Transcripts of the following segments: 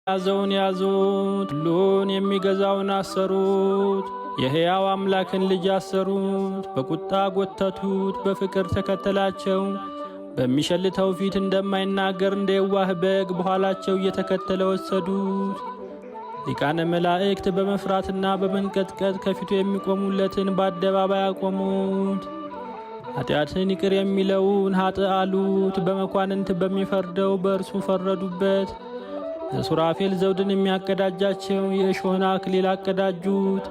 ያዘውን ያዙት፣ ሁሉን የሚገዛውን አሰሩት። የሕያው አምላክን ልጅ አሰሩት። በቁጣ ጎተቱት፣ በፍቅር ተከተላቸው። በሚሸልተው ፊት እንደማይናገር እንደ የዋህ በግ በኋላቸው እየተከተለ ወሰዱት። ሊቃነ መላእክት በመፍራትና በመንቀጥቀጥ ከፊቱ የሚቆሙለትን በአደባባይ አቆሙት። ኃጢአትን ይቅር የሚለውን ኃጥእ አሉት። በመኳንንት በሚፈርደው በእርሱ ፈረዱበት። ለሱራፌል ዘውድን የሚያቀዳጃቸው የእሾህን አክሊል አቀዳጁት።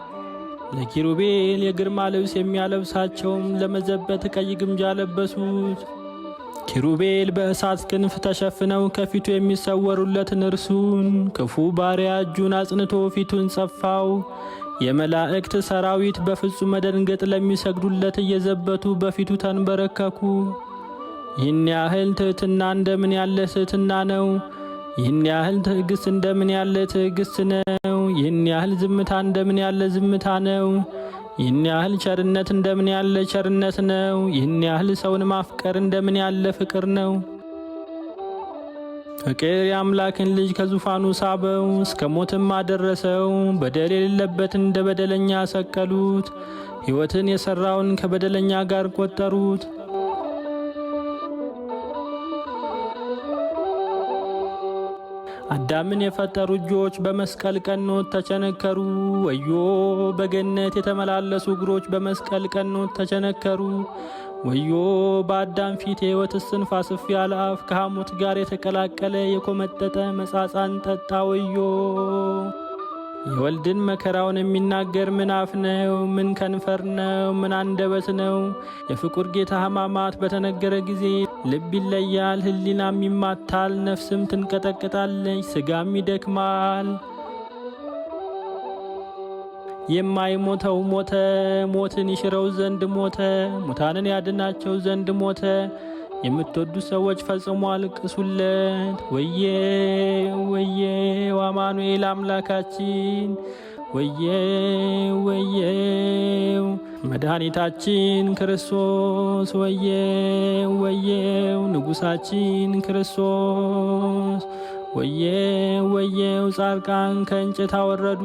ለኪሩቤል የግርማ ልብስ የሚያለብሳቸውም ለመዘበት ቀይ ግምጃ ለበሱት። ኪሩቤል በእሳት ክንፍ ተሸፍነው ከፊቱ የሚሰወሩለትን እርሱን ክፉ ባሪያ እጁን አጽንቶ ፊቱን ጸፋው። የመላእክት ሰራዊት በፍጹም መደንገጥ ለሚሰግዱለት እየዘበቱ በፊቱ ተንበረከኩ። ይህን ያህል ትሕትና እንደምን ያለ ትሕትና ነው! ይህን ያህል ትዕግስት እንደምን ያለ ትዕግስት ነው! ይህን ያህል ዝምታ እንደምን ያለ ዝምታ ነው! ይህን ያህል ቸርነት እንደምን ያለ ቸርነት ነው! ይህን ያህል ሰውን ማፍቀር እንደምን ያለ ፍቅር ነው! ፍቅር የአምላክን ልጅ ከዙፋኑ ሳበው፣ እስከ ሞትም አደረሰው። በደል የሌለበትን እንደ በደለኛ ሰቀሉት፣ ሕይወትን የሠራውን ከበደለኛ ጋር ቆጠሩት። አዳምን የፈጠሩ እጆች በመስቀል ቀኖት ተቸነከሩ። ወዮ! በገነት የተመላለሱ እግሮች በመስቀል ቀኖት ተቸነከሩ። ወዮ! በአዳም ፊት የሕይወት እስትንፋስ እፍ ያለ አፍ ከሐሞት ጋር የተቀላቀለ የኮመጠጠ መጻጻን ጠጣ። ወዮ! የወልድን መከራውን የሚናገር ምን አፍ ነው? ምን ከንፈር ነው? ምን አንደበት ነው? የፍቁር ጌታ ሕማማት በተነገረ ጊዜ ልብ ይለያል፣ ሕሊናም ይማታል፣ ነፍስም ትንቀጠቀጣለች፣ ሥጋም ይደክማል። የማይሞተው ሞተ፣ ሞትን ይሽረው ዘንድ ሞተ፣ ሙታንን ያድናቸው ዘንድ ሞተ። የምትወዱ ሰዎች ፈጽሞ አልቅሱለት። ወየ ወየ አማኑኤል አምላካችን፣ ወየ ወየው መድኃኒታችን ክርስቶስ፣ ወየ ወየው ንጉሣችን ክርስቶስ፣ ወየ ወየው ጻድቃን ከእንጨት አወረዱ